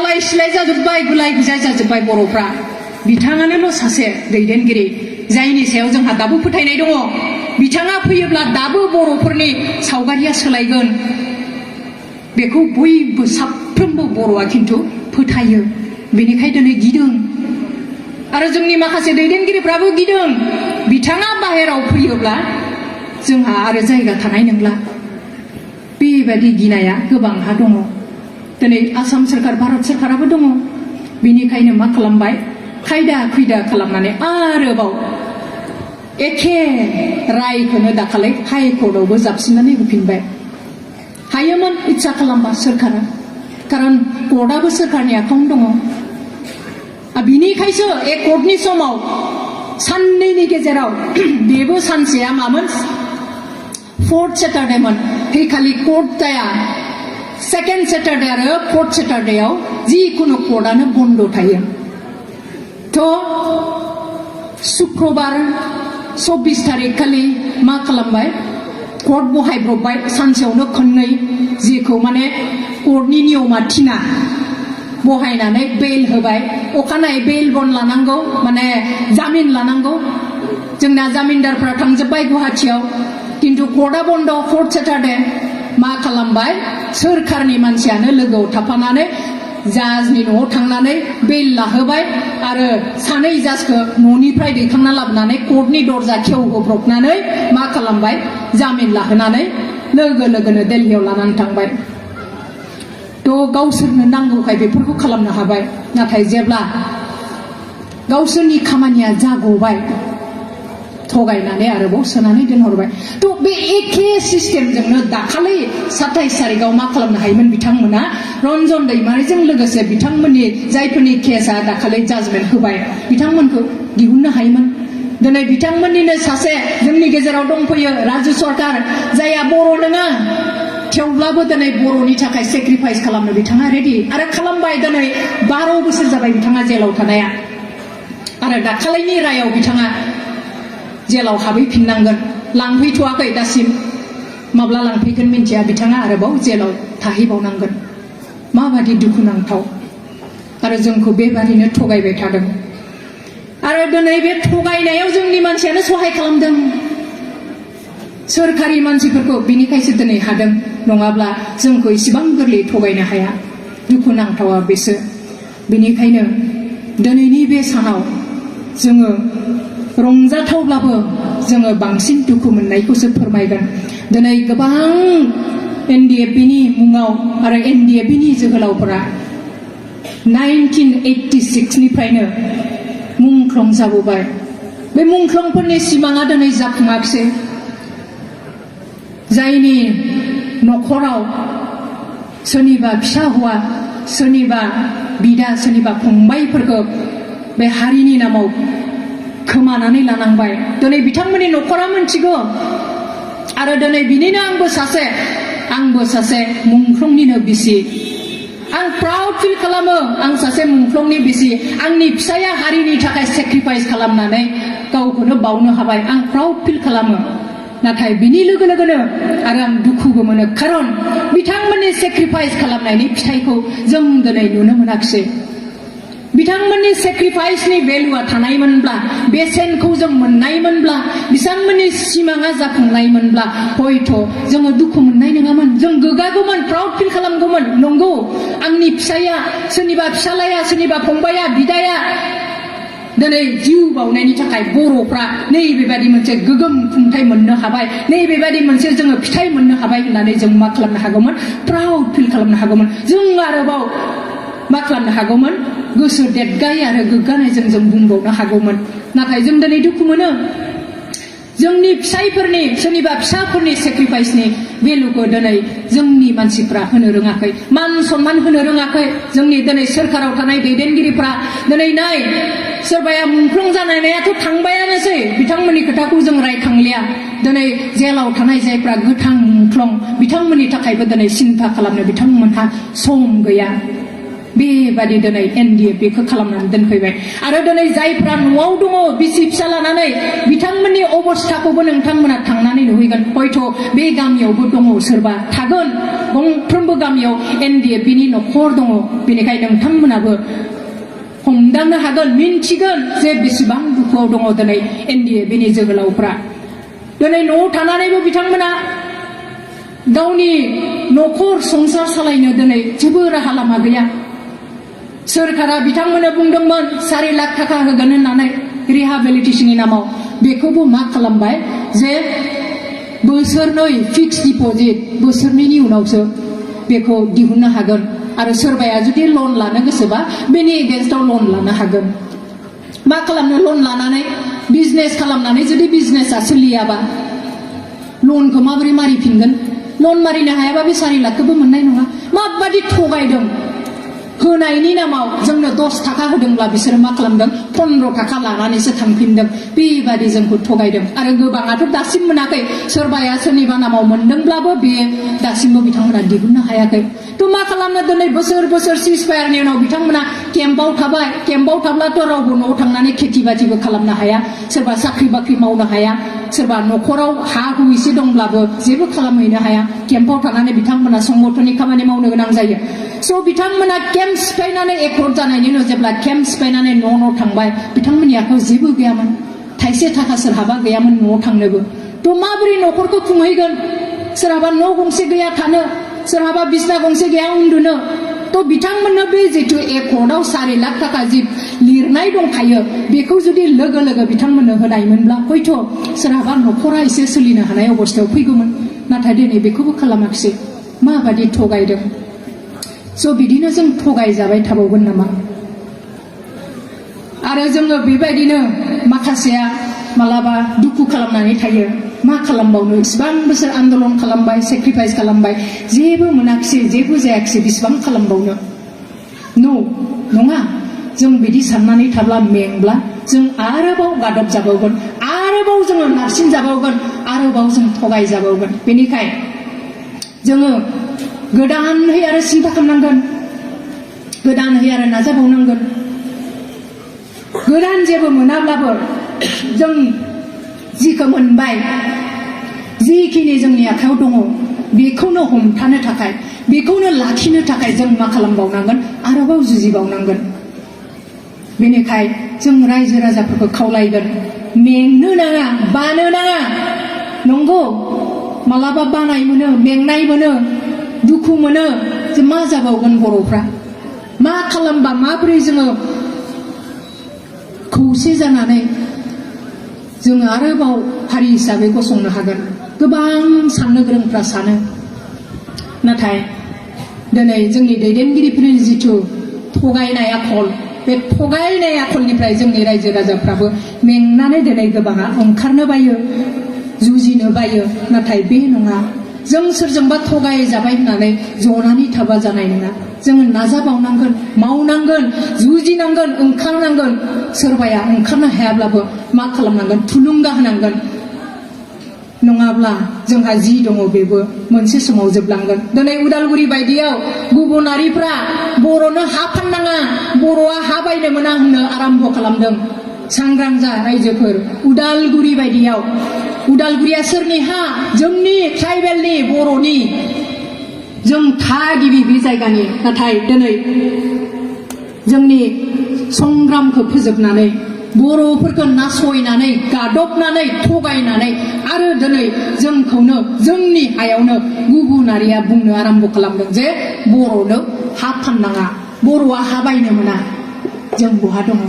आलाय सिलाय जाजोब्बाय गुलाय गुजाय जाजोब्बाय बर'फ्रा बिथाङानोल' सासे दैदेनगिरि जायनि सायाव जोंहा दाबो फोथायनाय दङ बिथाङा फैयोब्ला दाबो बर'फोरनि सावगारिया सोलायगोन बेखौ बयबो साफ्रोमबो बर'आ खिन्थु फोथायो बेनिखायनो दिनै गिदों आरो जोंनि माखासे दैदेनगिरिफ्राबो गिदों बिथाङा बाहेराव फैयोब्ला जोंहा आरो जायगा थानाय नंला बेबायदि गिनाया गोबांहा दङ दिनै आसाम सोरखार भारत सोरखाराबो दङ बेनिखायनो मा खालामबाय खायदा खुयदा खालामनानै आरोबाव एखे रायखौनो दाखालै हाइकर्टआवबो जाबसिननानै होफिनबाय हायोमोन इच्छा खालामबा सोरखारा खारन कर्टआबो सोरखारनि आखायावनो दङ बिनिखायसो एक कर्टनि समाव साननैनि गेजेराव बेबो सानसेया मामोन फोर्थ सेटारडेमोन हैखालि कर्ट जाया सेकेंड सेटारडे आरो फोर्थ सेटारडेआव जिखुनु कर्टआनो बन्द थायो तो शुक्रबार 24 तारिख खालि मा खालामबाय कर्ट बहायब्रबबाय सानसेयावनो खननै जेखौ माने कर्टनि नियमा थिना बहायनानै बेल होबाय अखानायै बेल बन लानांगौ माने जामिन लानांगौ जोंना जामिनदारफ्रा थांजोब्बाय गुवाहाटियाव किन्तु कर्टआ बन्द फोर्थ सेटारडे मा खालामबाय सोरखारनि मानसियानो लोगोआव थाफानानै जाजनि न'आव थांनानै बेल लाहोबाय आरो सानै जाजखौ न'निफ्राय दैखांना लाबोनानै कर्टनि दरजा खेवहोब्रबनानै मा खालामबाय जामिन लाहोनानै लोगो लोगोनो दिल्लीयाव लानानै थांबाय तो गावसोरनो नांगौखाय बेफोरखौ खालामनो हाबाय नाथाय जेब्ला गावसोरनि खामानिया जागबाय थगायनानै आरोबाव सोनानै दोनहरबाय तो बे एखे सिस्टेमजोंनो दाखालि 27 तारिखआव मा खालामनो हायोमोन बिथांमोना रन्जन दैमारिजों लोगोसे बिथांमोननि जायफोरनि केसआ दाखालि जाजमेन्ट होबाय बिथांमोनखौ दिहुननो हायोमोन दिनै बिथांमोननिनो सासे जोंनि गेजेराव दंफैयो राजु सरकार जायहा बर' नङा थेवब्लाबो दिनै बर'नि थाखाय सेक्रिफाइस खालामनो बिथाङा रेडि आरो खालामबाय दिनै 12 बोसोर जाबाय बिथाङा जेलाव थानाया आरो दाखालिनि रायाव बिथाङा जेलाव हाबहैफिननांगोन लांफैथ'वाखै दासिम माब्ला लांफैगोन मिन्थिया बिथाङा आरोबाव जेलाव थाहैबावनांगोन माबादि दुखुनांथाव आरो जोंखौ बेबादिनो थगायबाय थादों आरो दिनै बे थगायनायाव जोंनि मानसियानो सहाय खालामदों सोरखारि मानसिफोरखौ बिनिखायसो दिनै हादों नङाब्ला जोंखौ इसिबां गोरलै थगायनो हाया दुखुनांथावा बेसो बेनिखायनो दिनैनि बे सानाव जोङो रंजाथावब्लाबो जोङो बांसिन दुखु मोननायखौसो फोरमायगोन दिनै गोबां एनडिएफबिनि मुङाव आरो एनडिएफबिनि जोहोलावफोरा 1986 निफ्रायनो मुंख्लं जाबोबाय बे मुंख्लंफोरनि सिमाङा दिनै जाफुङाखिसै जायनि न'खराव सोरनिबा फिसा हौवा सोरनिबा बिदा सोरनिबा फंबायफोरखौ बे हारिनि नामाव खोमानानै लानांबाय दिनै बिथांमोननि न'खरा मोनथिगौ आरो दिनै बिनिनो आंबो सासे मुंख्लंनिनो बिसि आं प्राउड फिल खालामो आं सासे मुंख्लंनि बिसि आंनि फिसाया हारिनि थाखाय सेक्रिफाइस खालामनानै गावखौनो बावनो हाबाय आं प्राउड फिल खालामो नाथाय बिनि लोगो लोगोनो आरो आं दुखुबो मोनो खारन बिथांमोननि सेक्रिफाइस खालामनायनि फिथाइखौ जों दिनै नुनो मोनाखिसै बिथांमोननि सेक्रिफाइसनि भेलुआ थानायमोनब्ला बेसेनखौ जों मोननायमोनब्ला बिथांमोननि सिमाङा जाफुंनायमोनब्ला हयथ' जोङो दुखु मोननाय नङामोन जों गोग्गागौमोन प्राउड फिल खालामगौमोन नंगौ आंनि फिसाया सोरनिबा फिसालाया सोरनिबा फंबाया बिदाया दिनै जिउ बावनायनि थाखाय बर'फ्रा नैबेबादि मोनसे गोगोम खुंथाय मोननो हाबाय नैबेबादि मोनसे जोङो फिथाइ मोननो हाबाय होननानै जों मा खालामनो हागौमोन प्राउड फिल खालामनो हागौमोन जों आरोबाव मा खालामनो हागौमोन गोसो देरगाय आरो गोग्गानायजों जों बुंबावनो हागौमोन नाथाय जों दिनै दुखु मोनो जोंनि फिसाइफोरनि सोरनिबा फिसाफोरनि सेक्रिफाइसनि भेलुखौ दिनै जोंनि मानसिफ्रा होनो रोङाखै मान सन्मान होनो रोङाखै जोंनि दिनै सोरखाराव थानाय दैदेनगिरिफ्रा दिनै नाय सोरबाया मुंख्लं जानायाथ' थांबायानोसै बिथांमोननि खोथाखौ जों रायखांलिया दिनै जेलाव थानाय जायफ्रा गोथां मुंख्लं बिथांमोननि थाखायबो दिनै सिन्था खालामनो बिथांमोनहा सम गैया बेबादि दिनै NDA-खौ खालामनानै दोनफैबाय आरो दिनै जायफ्रा न'आव दङ बिसि फिसा लानानै बिथांमोननि अबस्थाखौबो नोंथांमोना थांनानै नुहैगोन हयथ' बे गामियावबो दङ सोरबा थागोन गंफ्रोमबो गामियाव NDA-नि न'खर दङ बेनिखायनो नोंथांमोनाबो हमदांनो हागोन मिन्थिगोन जे बेसेबां दुखुआव दङ दिनै NDA-नि जोहोलावफ्रा दिनै न'आव थानानैबो बिथांमोना गावनि न'खर संसार सालायनो दिनै जेबो राहा लामा गैया सोरखारा बिथांमोननो बुंदोंमोन 4 लाख थाखा होगोन होननानै रिहाबिलिटेसननि नामाव बेखौबो मा खालामबाय जे बोसोरनै फिक्स डिप'जिट बोसोरनैनि उनावसो बेखौ दिहुननो हागोन आरो सोरबाया जुदि लन लानो गोसोबा बेनि एगेन्स्टआव लन लानो हागोन मा खालामनो लन लानानै बिजनेस खालामनानै जुदि बिजनेसा सोलियाबा लनखौ माबोरै मारिफिनगोन लन मारिनो हायाबा बे 4 लाखखौबो मोननाय नङा माबादि थगायदों होनायनि नामाव जोंनो 10 थाखा होदोंब्ला बिसोरो मा खालामदों 15 थाखा लानानैसो थांफिनदों बेबादि जोंखौ थगायदों आरो गोबाङाथ' दासिम मोनाखै सोरबाया सोरनिबा नामाव मोनदोंब्लाबो बे दासिमबो बिथांमोना दिहुननो हायाखै थ' मा खालामनो दिनै बोसोर सिजफायारनि उनाव बिथांमोना केम्पआव थाबाय केम्पआव थाब्लाथ' रावबो न'आव थांनानै खेथि बाथिबो खालामनो हाया सोरबा साख्रि बाख्रि मावनो हाया सोरबा न'खराव हा हु एसे दंब्लाबो जेबो खालामहैनो हाया केम्पआव थानानै बिथांमोना संगठननि खामानि मावनो गोनां जायो स' बिथांमोना केम्प सिफायनानै एकर्ड जानायनि उनाव जेब्ला केम्प सिफायनानै न' थांबाय बिथांमोननि आखायाव जेबो गैयामोन थाइसे थाखा सोरहाबा गैयामोन न'आव थांनोबो थ' माबोरै न'खरखौ खुंहैगोन सोरहाबा न' गंसे गैया थानो सोरहाबा बिसना गंसे गैया उन्दुनो थ' बिथांमोननो बे जिथु एकर्डआव 4 लाख थाखा जि लिरनाय दंखायो बेखौ जुदि लोगो लोगो बिथांमोननो होनायमोनब्ला हयथ' सोरहाबा न'खरा एसे सोलिनो हानाय अबस्थायाव फैगौमोन नाथाय दिनै बेखौबो खालामाखिसै माबादि थगायदों स' बिदिनो जों थगायजाबाय थाबावगोन नामा आरो जोङो बेबायदिनो माखासेया मालाबा दुखु खालामनानै थायो मा खालामबावनो इसिबां बोसोर आन्दलन खालामबाय सेक्रिफाइस खालामबाय जेबो मोनाखिसै जेबो जायाखिसै बेसेबां खालामबावनो नङा जों बिदि साननानै थाब्ला मेंब्ला जों आरोबाव गादब जाबावगोन आरोबाव जोङो नारसिन जाबावगोन आरोबाव जों थगाय जाबावगोन बेनिखाय जोङो गोदानहै आरो सिन्था खालामनांगोन गोदानहै आरो नाजाबावनांगोन गोदान जेबो मोनाब्लाबो जों जिखौ मोनबाय जिखिनि जोंनि आखायाव दङ बेखौनो हमथानो थाखाय बेखौनो लाखिनो थाखाय जों मा खालामबावनांगोन आरोबाव जुजिबावनांगोन बेनिखाय जों रायजो राजाफोरखौ खावलायगोन मेंनो नाङा बानो नाङा नंगौ मालाबा बानाय मोनो मेंनाय मोनो दुखु मोनो जे मा जाबावगोन बर'फ्रा मा खालामबा माबोरै जोङो खौसे जानानै जोङो आरोबाव हारि हिसाबै गसंनो हागोन गोबां साननो गोरोंफ्रा सानो नाथाय दिनै जोंनि दैदेनगिरिफोरनि जिथु थगायनाय आखल बे थगायनाय आखलनिफ्राय जोंनि रायजो राजाफ्राबो मेंनानै दिनै गोबाङा ओंखारनो बायो जुजिनो बायो नाथाय बे नङा जों सोरजोंबा थगायजाबाय होननानै जनानै थाबा जानाय नङा जोङो नाजाबावनांगोन मावनांगोन जुजिनांगोन ओंखारनांगोन सोरबाया ओंखारनो हायाब्लाबो मा खालामनांगोन थुलुंगा होनांगोन नङाब्ला जोंहा जि दङ बेबो मोनसे समाव जोबलांगोन दिनै उदालगुरि बायदियाव गुबुनारिफ्रा बर'नो हा फाननाङा बर'आ हा बायनो मोना होननो आरम्भ खालामदों सांग्रां जा रायजोफोर उदालगुरि बायदियाव उदालगुरिया सोरनि हा जोंनि ट्राइबेलनि बर'नि जों थागिबि बे जायगानि नाथाय दिनै जोंनि संग्रामखौ फोजोबनानै बर'फोरखौ नासयनानै गादबनानै थगायनानै आरो दिनै जोंखौनो जोंनि हायावनो गुबुनारिया बुंनो आरम्भ खालामदों जे बर'नो हा फाननाङा बर'आ हा बायनो मोना जों बहा दङ